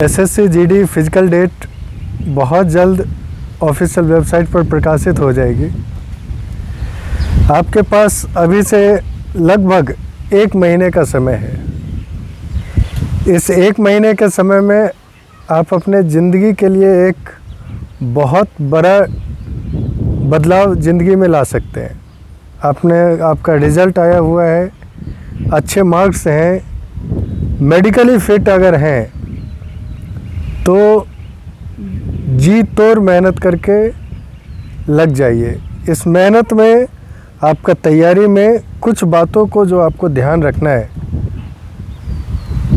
SSC GD physical date बहुत जल्द official website पर प्रकाशित हो जाएगी। आपके पास अभी से लगभग 1 महीने का समय है। इस 1 महीने के समय में आप अपने ज़िंदगी के लिए एक बहुत बड़ा बदलाव ज़िंदगी में ला सकते हैं। आपका रिज़ल्ट आया हुआ है, अच्छे मार्क्स हैं, मेडिकली फिट अगर हैं तो जी तोड़ मेहनत करके लग जाइए। इस मेहनत में आपका तैयारी में कुछ बातों को जो आपको ध्यान रखना है,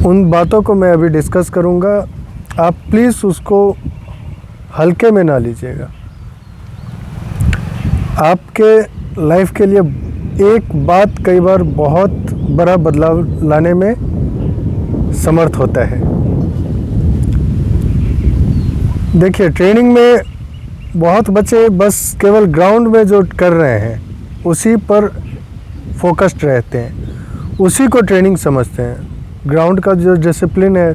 उन बातों को मैं अभी डिस्कस करूँगा। आप प्लीज़ उसको हल्के में ना लीजिएगा। आपके लाइफ के लिए एक बात कई बार बहुत बड़ा बदलाव लाने में समर्थ होता है। देखिए, ट्रेनिंग में बहुत बच्चे बस केवल ग्राउंड में जो कर रहे हैं उसी पर फोकस्ड रहते हैं, उसी को ट्रेनिंग समझते हैं। ग्राउंड का जो डिसिप्लिन है,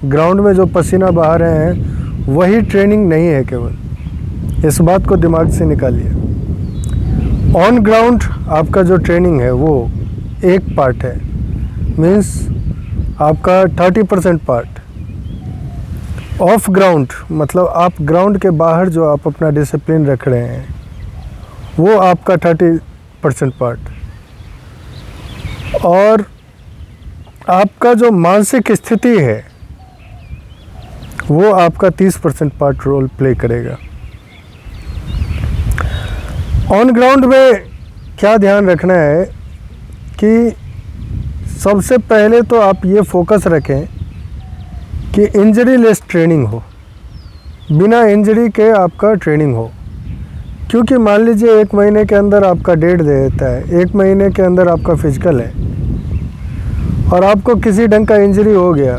ग्राउंड में जो पसीना बहा रहे हैं, वही ट्रेनिंग नहीं है केवल। इस बात को दिमाग से निकालिए। ऑन ग्राउंड आपका जो ट्रेनिंग है वो एक पार्ट है, मीन्स आपका 30% पार्ट। ऑफ ग्राउंड मतलब आप ग्राउंड के बाहर जो आप अपना डिसिप्लिन रख रहे हैं वो आपका 30% पार्ट, और आपका जो मानसिक स्थिति है वो आपका 30% पार्ट रोल प्ले करेगा। ऑन ग्राउंड में क्या ध्यान रखना है कि सबसे पहले तो आप ये फोकस रखें कि इंजरी लेस ट्रेनिंग हो, बिना इंजरी के आपका ट्रेनिंग हो। क्योंकि मान लीजिए 1 महीने के अंदर आपका डेट दे देता है, 1 महीने के अंदर आपका फिजिकल है और आपको किसी ढंग का इंजरी हो गया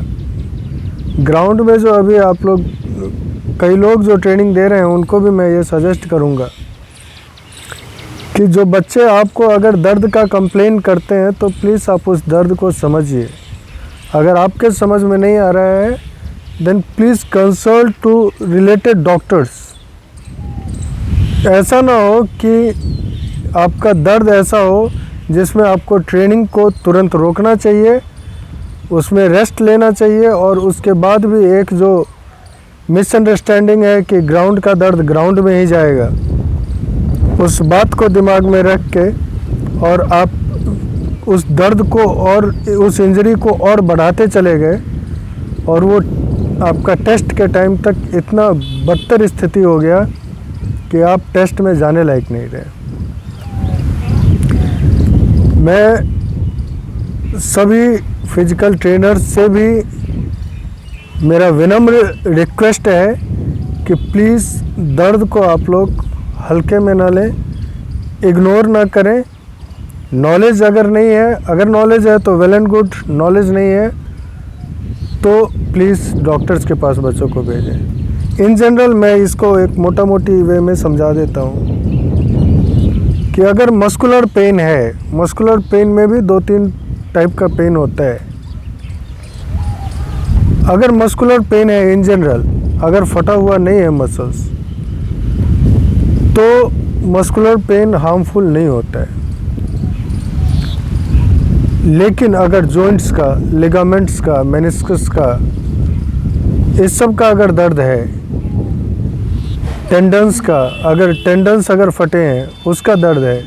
ग्राउंड में। जो अभी आप लोग कई लोग जो ट्रेनिंग दे रहे हैं उनको भी मैं ये सजेस्ट करूँगा कि जो बच्चे आपको अगर दर्द का कंप्लेन करते हैं तो प्लीज़ आप उस दर्द को समझिए। अगर आपके समझ में नहीं आ रहा है then please consult to related doctors. ऐसा ना हो कि आपका दर्द ऐसा हो जिसमें आपको ट्रेनिंग को तुरंत रोकना चाहिए, उसमें रेस्ट लेना चाहिए, और उसके बाद भी एक जो मिसअंडरस्टैंडिंग है कि ग्राउंड का दर्द ग्राउंड में ही जाएगा, उस बात को दिमाग में रख के और आप उस दर्द को और उस इंजरी को और बढ़ाते चले गए और वो आपका टेस्ट के टाइम तक इतना बदतर स्थिति हो गया कि आप टेस्ट में जाने लायक नहीं रहे। मैं सभी फिजिकल ट्रेनर्स से भी मेरा विनम्र रिक्वेस्ट है कि प्लीज़ दर्द को आप लोग हल्के में ना लें, इग्नोर ना करें। नॉलेज अगर नहीं है, अगर नॉलेज है तो वेल एंड गुड, नॉलेज नहीं है तो प्लीज़ डॉक्टर्स के पास बच्चों को भेजें। इन जनरल मैं इसको एक मोटा मोटी वे में समझा देता हूँ कि अगर मस्कुलर पेन है, मस्कुलर पेन में भी 2-3 टाइप का पेन होता है। अगर मस्कुलर पेन है इन जनरल, अगर फटा हुआ नहीं है मसल्स, तो मस्कुलर पेन हार्मफुल नहीं होता है। लेकिन अगर जॉइंट्स का, लिगामेंट्स का, मेनिस्कस का, इस सब का अगर दर्द है, टेंडन्स का, अगर टेंडन्स अगर फटे हैं उसका दर्द है,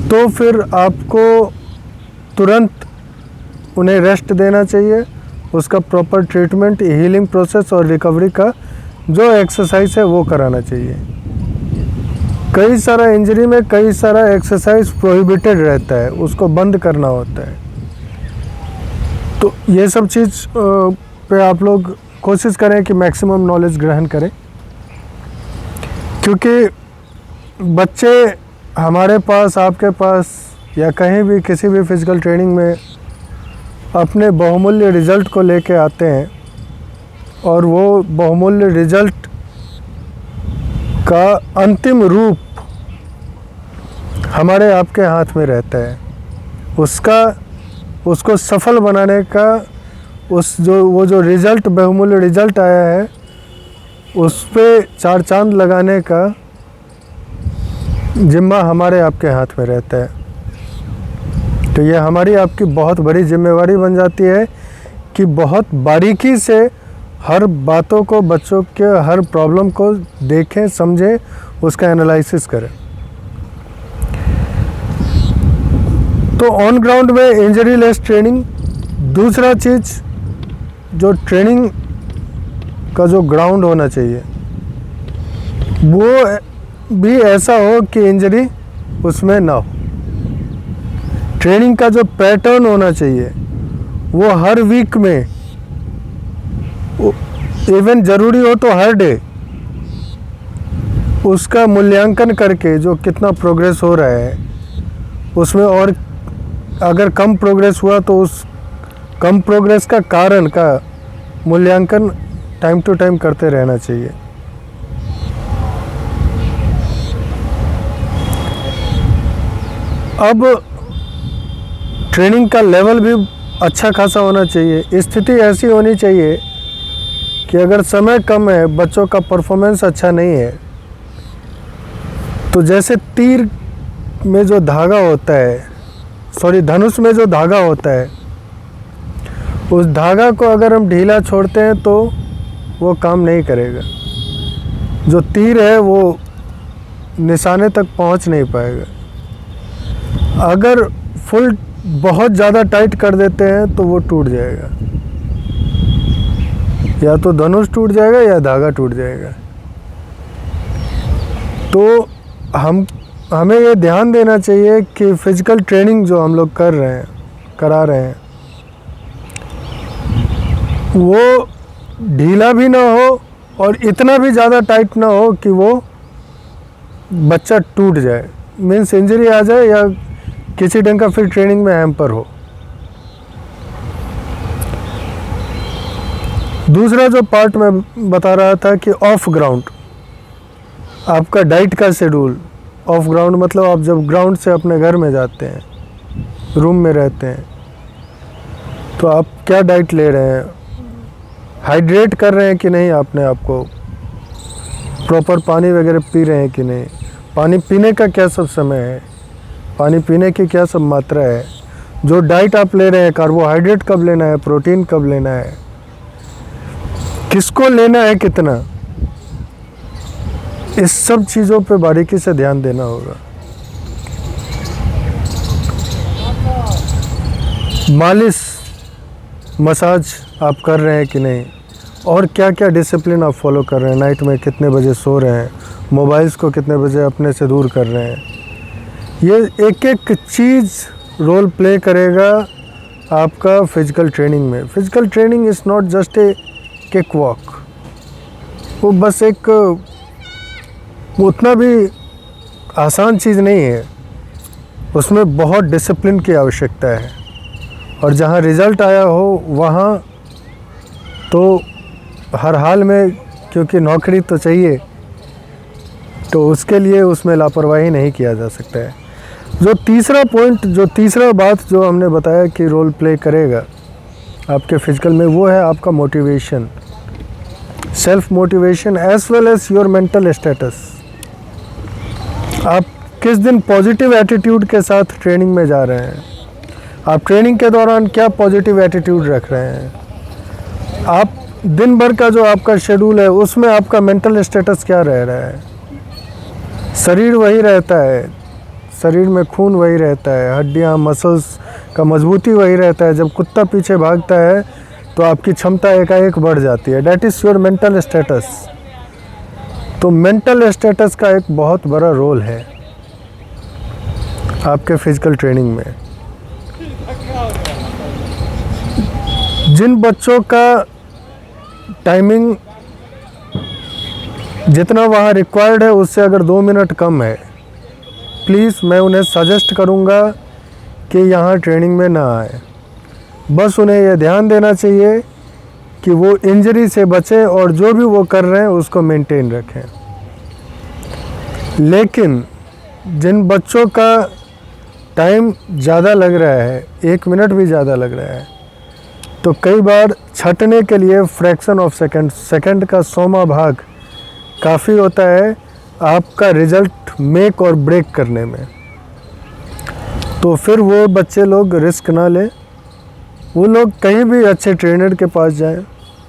तो फिर आपको तुरंत उन्हें रेस्ट देना चाहिए। उसका प्रॉपर ट्रीटमेंट, हीलिंग प्रोसेस और रिकवरी का जो एक्सरसाइज है वो कराना चाहिए। कई सारा इंजरी में कई सारा एक्सरसाइज प्रोहिबिटेड रहता है, उसको बंद करना होता है। तो ये सब चीज़ पे आप लोग कोशिश करें कि मैक्सिमम नॉलेज ग्रहण करें, क्योंकि बच्चे हमारे पास, आपके पास या कहीं भी किसी भी फिजिकल ट्रेनिंग में अपने बहुमूल्य रिज़ल्ट को लेके आते हैं और वो बहुमूल्य रिज़ल्ट का अंतिम रूप हमारे आपके हाथ में रहता है। उसको सफल बनाने का वो जो रिज़ल्ट, बहुमूल्य रिज़ल्ट आया है, उस पे 4 चांद लगाने का जिम्मा हमारे आपके हाथ में रहता है। तो ये हमारी आपकी बहुत बड़ी जिम्मेवारी बन जाती है कि बहुत बारीकी से हर बातों को, बच्चों के हर प्रॉब्लम को देखें, समझें, उसका एनालिसिस करें। तो ऑन ग्राउंड में इंजरी लेस ट्रेनिंग। दूसरा चीज़, जो ट्रेनिंग का जो ग्राउंड होना चाहिए वो भी ऐसा हो कि इंजरी उसमें ना हो। ट्रेनिंग का जो पैटर्न होना चाहिए वो हर वीक में, इवन ज़रूरी हो तो हर डे, उसका मूल्यांकन करके जो कितना प्रोग्रेस हो रहा है उसमें, और अगर कम प्रोग्रेस हुआ तो उस कम प्रोग्रेस का कारण का मूल्यांकन टाइम टू टाइम करते रहना चाहिए। अब ट्रेनिंग का लेवल भी अच्छा खासा होना चाहिए। स्थिति ऐसी होनी चाहिए कि अगर समय कम है, बच्चों का परफॉर्मेंस अच्छा नहीं है, तो जैसे तीर में जो धागा होता है, धनुष में जो धागा होता है, उस धागा को अगर हम ढीला छोड़ते हैं तो वो काम नहीं करेगा। जो तीर है वो निशाने तक पहुंच नहीं पाएगा। अगर फुल बहुत ज़्यादा टाइट कर देते हैं तो वो टूट जाएगा, या तो धनुष टूट जाएगा या धागा टूट जाएगा। तो हमें ये ध्यान देना चाहिए कि फिजिकल ट्रेनिंग जो हम लोग करा रहे हैं वो ढीला भी ना हो और इतना भी ज़्यादा टाइट ना हो कि वो बच्चा टूट जाए, मीन्स इंजरी आ जाए या किसी ढंग का फिर ट्रेनिंग में हैम्पर हो। दूसरा जो पार्ट मैं बता रहा था कि ऑफ ग्राउंड, आपका डाइट का शेड्यूल। ऑफ ग्राउंड मतलब आप जब ग्राउंड से अपने घर में जाते हैं, रूम में रहते हैं, तो आप क्या डाइट ले रहे हैं, हाइड्रेट कर रहे हैं कि नहीं, आपने आपको प्रॉपर पानी वगैरह पी रहे हैं कि नहीं, पानी पीने का क्या सब समय है, पानी पीने की क्या सब मात्रा है, जो डाइट आप ले रहे हैं, कार्बोहाइड्रेट कब लेना है, प्रोटीन कब लेना है, किसको लेना है, कितना, इस सब चीज़ों पे बारीकी से ध्यान देना होगा। मालिश, मसाज आप कर रहे हैं कि नहीं, और क्या क्या डिसिप्लिन आप फॉलो कर रहे हैं, नाइट में कितने बजे सो रहे हैं, मोबाइल्स को कितने बजे अपने से दूर कर रहे हैं। ये एक एक चीज़ रोल प्ले करेगा आपका फिज़िकल ट्रेनिंग में। Physical training is not just a kick walk, वो बस एक उतना भी आसान चीज़ नहीं है, उसमें बहुत डिसिप्लिन की आवश्यकता है। और जहाँ रिज़ल्ट आया हो वहाँ तो हर हाल में, क्योंकि नौकरी तो चाहिए, तो उसके लिए उसमें लापरवाही नहीं किया जा सकता है। जो तीसरा बात जो हमने बताया कि रोल प्ले करेगा आपके फिजिकल में, वो है आपका motivation, self motivation as well as your mental status. आप किस दिन पॉजिटिव एटीट्यूड के साथ ट्रेनिंग में जा रहे हैं, आप ट्रेनिंग के दौरान क्या पॉजिटिव एटीट्यूड रख रहे हैं, आप दिन भर का जो आपका शेड्यूल है उसमें आपका मेंटल स्टेटस क्या रह रहा है। शरीर वही रहता है, शरीर में खून वही रहता है, हड्डियां, मसल्स का मजबूती वही रहता है। जब कुत्ता पीछे भागता है तो आपकी क्षमता एकाएक बढ़ जाती है। That is your mental status. तो मेंटल स्टेटस का एक बहुत बड़ा रोल है आपके फिजिकल ट्रेनिंग में। जिन बच्चों का टाइमिंग जितना वहाँ रिक्वायर्ड है उससे अगर 2 मिनट कम है, प्लीज़ मैं उन्हें सजेस्ट करूँगा कि यहाँ ट्रेनिंग में ना आए। बस उन्हें यह ध्यान देना चाहिए कि वो इंजरी से बचें और जो भी वो कर रहे हैं उसको मेंटेन रखें। लेकिन जिन बच्चों का टाइम ज़्यादा लग रहा है, 1 मिनट भी ज़्यादा लग रहा है, तो कई बार छँटने के लिए फ्रैक्शन ऑफ सेकंड का 100वां भाग काफ़ी होता है आपका रिज़ल्ट मेक और ब्रेक करने में। तो फिर वो बच्चे लोग रिस्क ना लें, वो लोग कहीं भी अच्छे ट्रेनर के पास जाएं।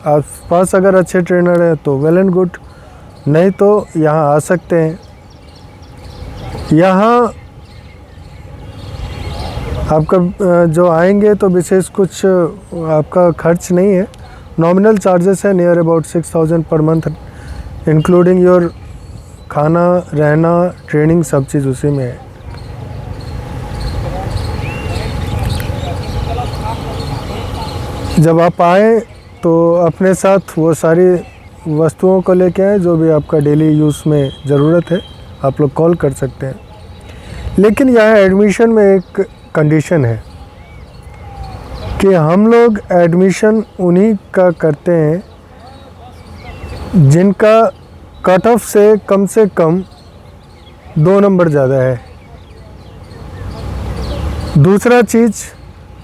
आप पास अगर अच्छे ट्रेनर हैं तो वेल एंड गुड, नहीं तो यहाँ आ सकते हैं। यहाँ आपका जो आएंगे तो विशेष कुछ आपका खर्च नहीं है। नॉमिनल चार्जेस है near about 6000 per month, including your खाना, रहना, ट्रेनिंग, सब चीज़ उसी में है। जब आप आए तो अपने साथ वो सारी वस्तुओं को लेके आए जो भी आपका डेली यूज़ में ज़रूरत है। आप लोग कॉल कर सकते हैं। लेकिन यहाँ एडमिशन में एक कंडीशन है कि हम लोग एडमिशन उन्हीं का करते हैं जिनका कट ऑफ से कम 2 नंबर ज़्यादा है। दूसरा चीज़,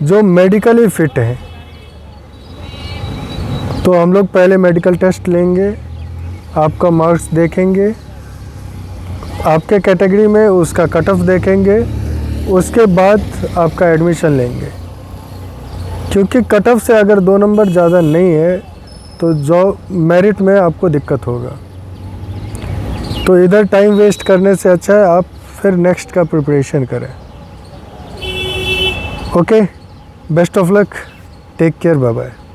जो मेडिकली फ़िट है, तो हम लोग पहले मेडिकल टेस्ट लेंगे, आपका मार्क्स देखेंगे, आपके कैटेगरी में उसका कट ऑफ देखेंगे, उसके बाद आपका एडमिशन लेंगे। क्योंकि कट ऑफ से अगर 2 नंबर ज़्यादा नहीं है तो जॉब मेरिट में आपको दिक्कत होगा। तो इधर टाइम वेस्ट करने से अच्छा है आप फिर नेक्स्ट का प्रिपरेशन करें। Okay, best of luck, take care, bye bye.